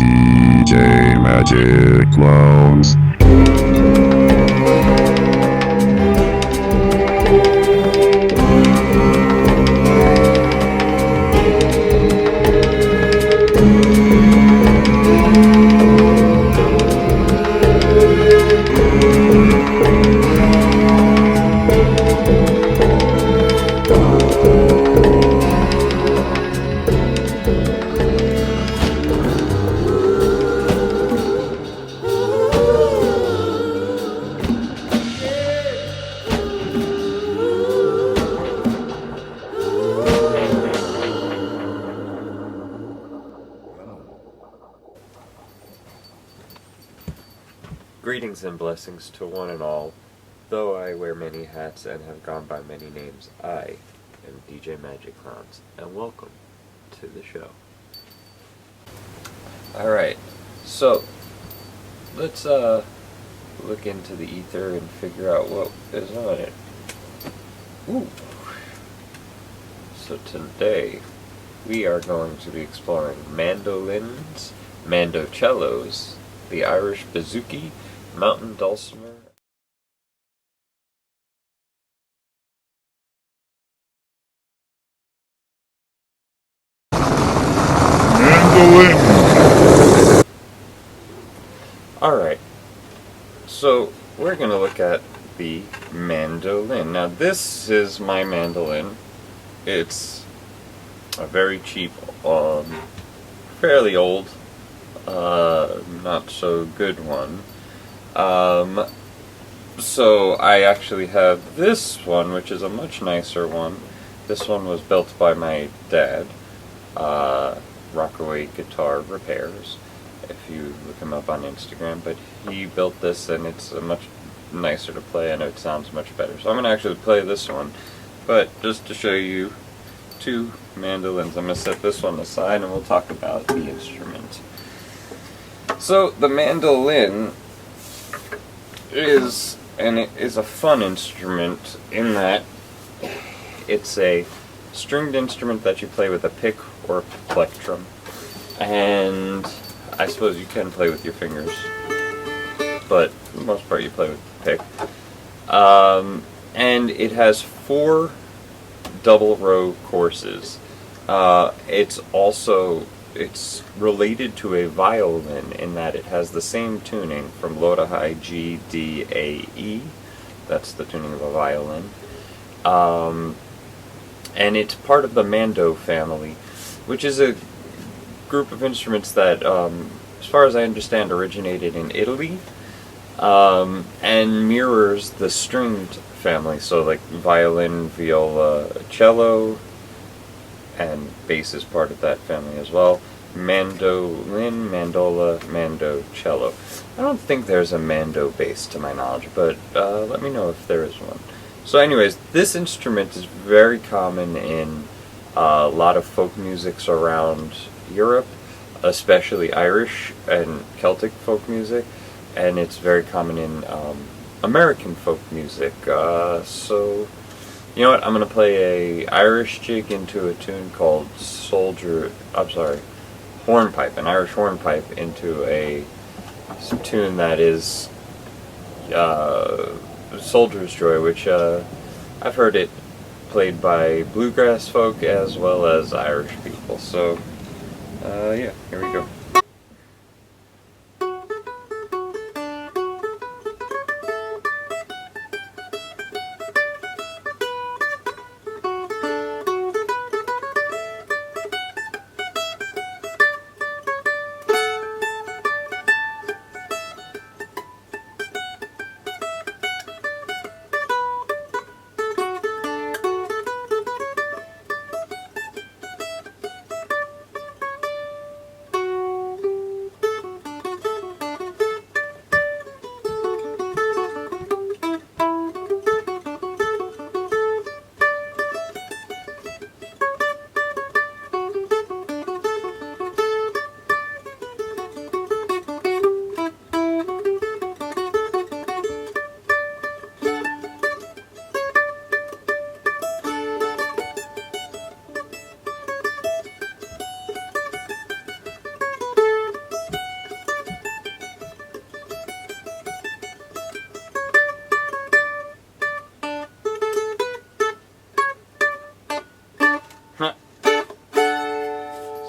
DJ Magic Clones. Greetings and blessings to one and all. Though I wear many hats and have gone by many names, I am DJ Magic Clowns, and welcome to the show. Alright, so let's look into the ether and figure out what is on it. Ooh. So today we are going to be exploring mandolins, mandocellos, the Irish bazouki, mountain dulcimer, Mandolin. Alright, so we're going to look at the mandolin. Now this is my mandolin. It's a very cheap, fairly old, not so good one. So I actually have this one, which is a much nicer one. This one was built by my dad, Rockaway Guitar Repairs, if you look him up on Instagram, but he built this and it's a much nicer to play and it sounds much better. So I'm going to actually play this one, but just to show you two mandolins, I'm going to set this one aside and we'll talk about the instrument. So the mandolin is a fun instrument in that it's a stringed instrument that you play with a pick or a plectrum, and I suppose you can play with your fingers, but for the most part you play with the pick. And it has 4 double row courses. It's related to a violin in that it has the same tuning from low to high, G, D, A, E. That's the tuning of a violin. And it's part of the mando family, which is a group of instruments that, as far as I understand, originated in Italy, and mirrors the stringed family. So like violin, viola, cello, and bass is part of that family as well. Mandolin, mandola, mandocello. I don't think there's a mando bass to my knowledge, but let me know if there is one. So anyways, this instrument is very common in a lot of folk musics around Europe, especially Irish and Celtic folk music, and it's very common in American folk music. So you know what, I'm going to play a Irish jig into a tune called hornpipe, an Irish hornpipe into a tune that is Soldier's Joy, which I've heard it played by bluegrass folk as well as Irish people. So, yeah, here we go.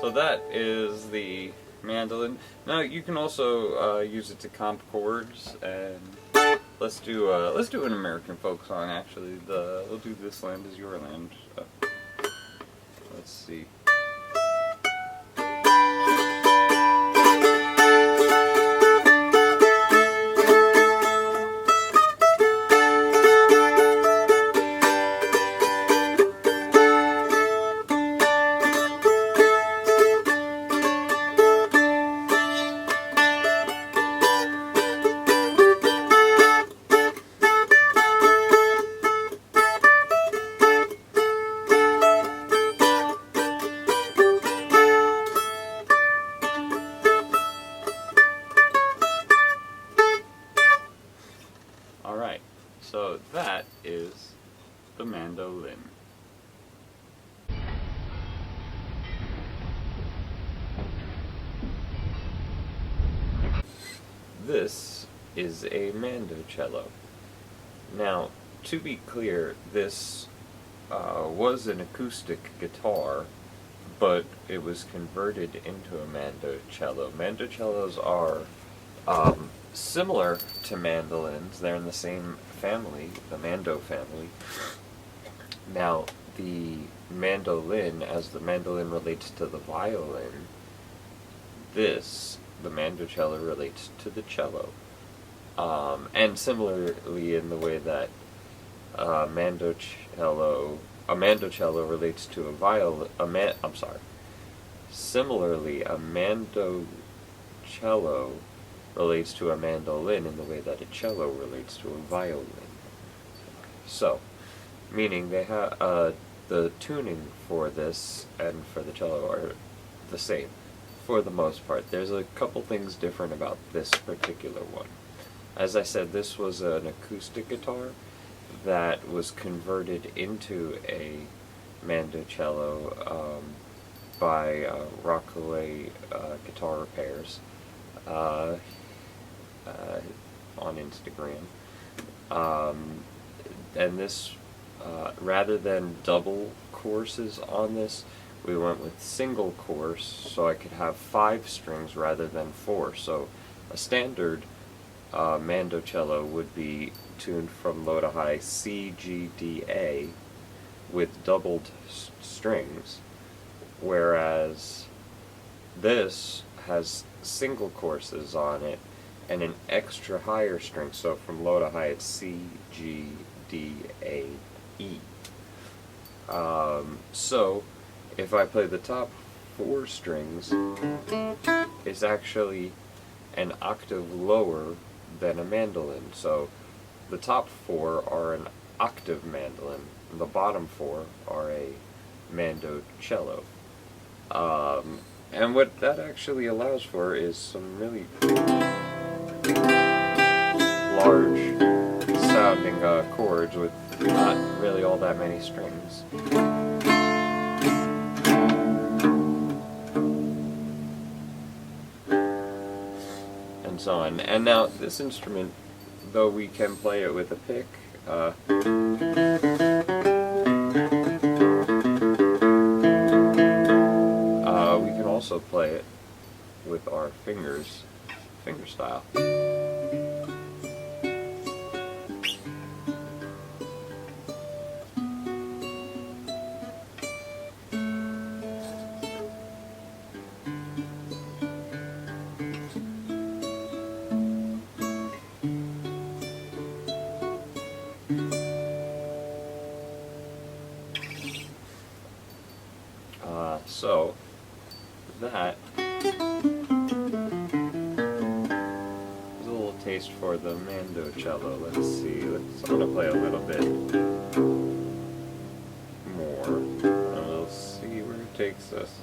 So that is the mandolin. Now you can also use it to comp chords, and let's do an American folk song. Actually, we'll do "This Land Is Your Land." Let's see. Alright, so that is the mandolin. This is a mandocello. Now, to be clear, this was an acoustic guitar, but it was converted into a mandocello. Mandocellos are similar to mandolins. They're in the same family, the mando family. Now, the mandolin, as the mandolin relates to the violin, the mandocello relates to the cello. And similarly in the way that a mandocello relates to a violin, similarly a mandocello relates to a mandolin in the way that a cello relates to a violin. So, meaning they have the tuning for this and for the cello are the same for the most part. There's a couple things different about this particular one. As I said, this was an acoustic guitar that was converted into a mandocello by Rockaway Guitar Repairs on Instagram. And this, rather than double courses on this, we went with single course, so I could have 5 strings rather than 4. So a standard mandocello would be tuned from low to high C, G, D, A with doubled strings, whereas this has single courses on it and an extra higher string, so from low to high it's C, G, D, A, E. So if I play the top 4 strings, it's actually an octave lower than a mandolin. So the top 4 are an octave mandolin, and the bottom 4 are a mandocello. And what that actually allows for is some really large sounding chords with not really all that many strings. And so on. And now this instrument, though we can play it with a pick, we can also play it with our fingers, finger style. So that is a little taste for the mandocello. Let's see. I'm gonna play a little bit more, and we'll see where it takes us.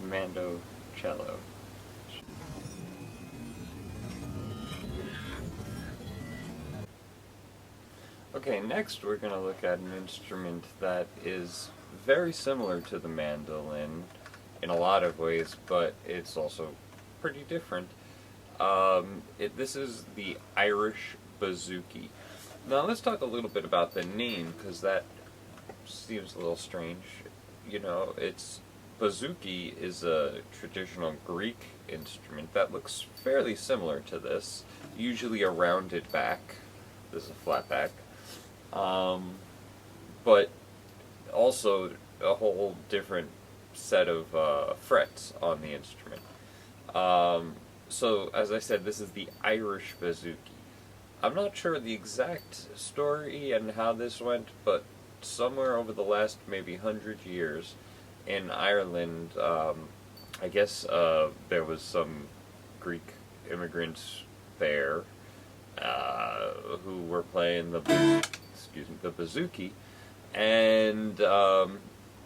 mandocello. Okay, next we're going to look at an instrument that is very similar to the mandolin in a lot of ways, but it's also pretty different. This is the Irish bazouki. Now let's talk a little bit about the name, because that seems a little strange. You know, bazouki is a traditional Greek instrument that looks fairly similar to this, usually a rounded back. This is a flat back. But also a whole different set of frets on the instrument. So, as I said, this is the Irish bazouki. I'm not sure the exact story and how this went, but somewhere over the last maybe 100 years in Ireland, I guess there was some Greek immigrants there who were playing the bazooki, and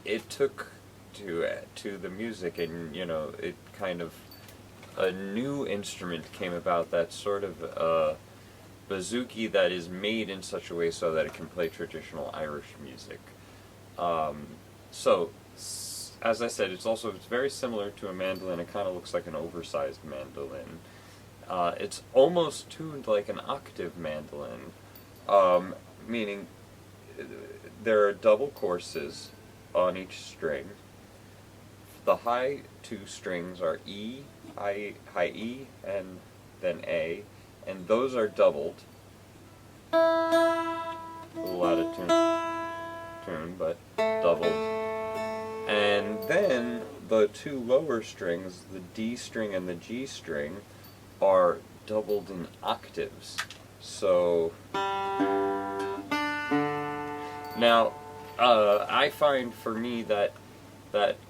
it took to the music, and it kind of a new instrument came about that's sort of bazooki that is made in such a way so that it can play traditional Irish music. So, as I said, it's very similar to a mandolin. It kind of looks like an oversized mandolin. It's almost tuned like an octave mandolin, meaning there are double courses on each string. The high two strings are E, high E, and then A, and those are doubled. A little out of tune, but doubled. And then the two lower strings, the D string and the G string, are doubled in octaves. So now, I find for me that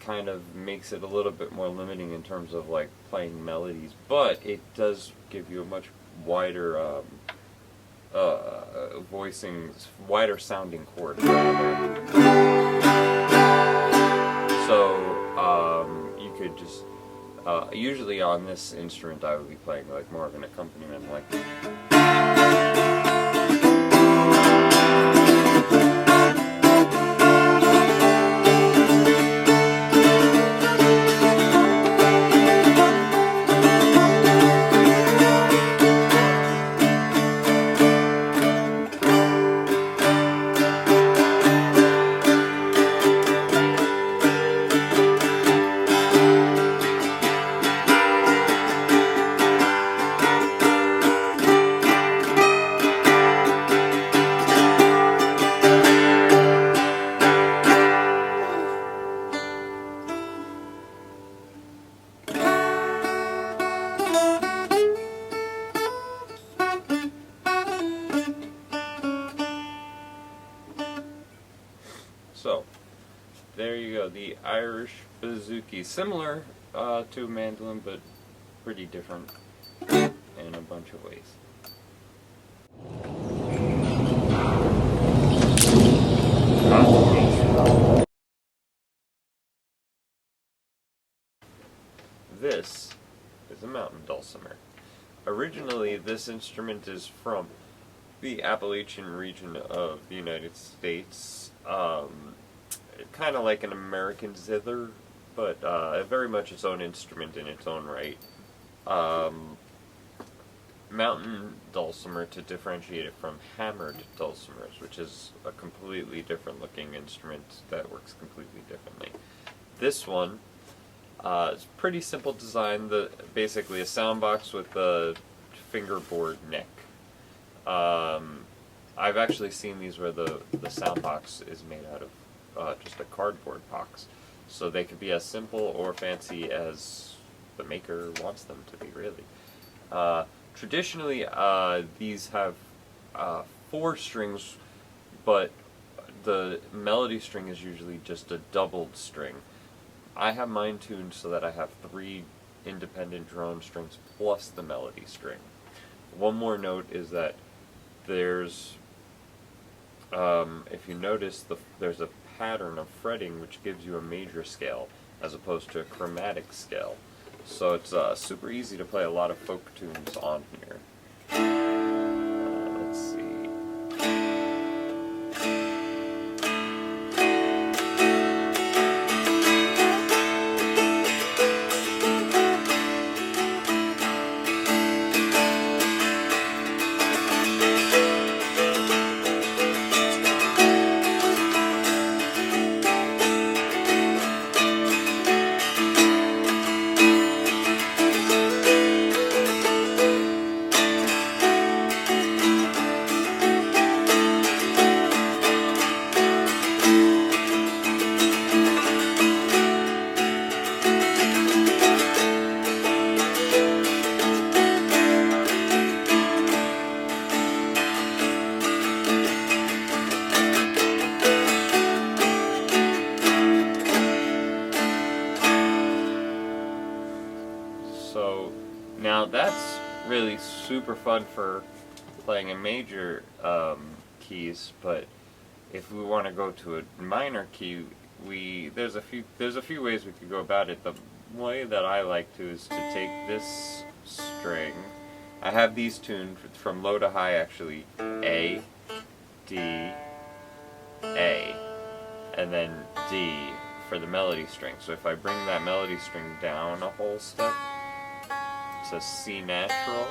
kind of makes it a little bit more limiting in terms of like playing melodies, but it does give you a much wider wider sounding chord rather. So you could just usually on this instrument I would be playing like more of an accompaniment, like. So, there you go, the Irish bazouki. Similar to a mandolin, but pretty different in a bunch of ways. This is a mountain dulcimer. Originally, this instrument is from the Appalachian region of the United States. Kind of like an American zither, but very much its own instrument in its own right. Mountain dulcimer, to differentiate it from hammered dulcimers, which is a completely different looking instrument that works completely differently. This one is pretty simple design. Basically a sound box with a fingerboard neck. I've actually seen these where the sound box is made out of just a cardboard box, so they could be as simple or fancy as the maker wants them to be, really. Traditionally, these have 4 strings, but the melody string is usually just a doubled string. I have mine tuned so that I have 3 independent drone strings plus the melody string. One more note is that there's, if you notice, there's a pattern of fretting which gives you a major scale, as opposed to a chromatic scale. So it's super easy to play a lot of folk tunes on here. Let's see. So now that's really super fun for playing in major keys, but if we want to go to a minor key, there's a few ways we could go about it. The way that I like to is to take this string. I have these tuned from low to high actually: A, D, A, and then D for the melody string. So if I bring that melody string down a whole step, it's a C natural.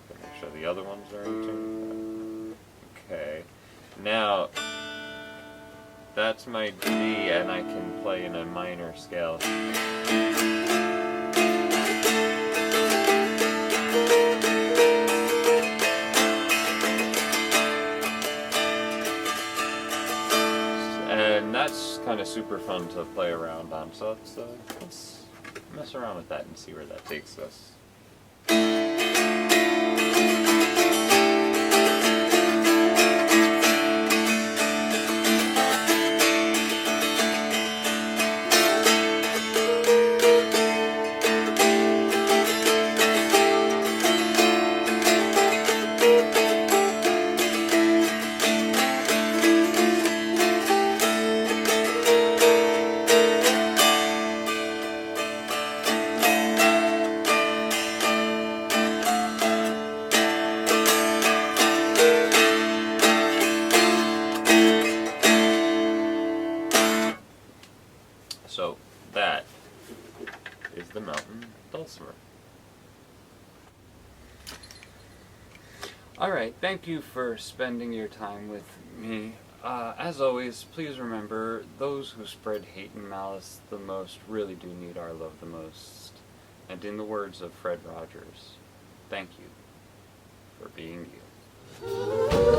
Make sure the other ones are in tune. Okay. Now, that's my D, and I can play in a minor scale. And that's kind of super fun to play around on, so let's mess around with that and see where that takes us. So that is the mountain dulcimer. Alright, thank you for spending your time with me. As always, please remember, those who spread hate and malice the most really do need our love the most. And in the words of Fred Rogers, thank you for being you.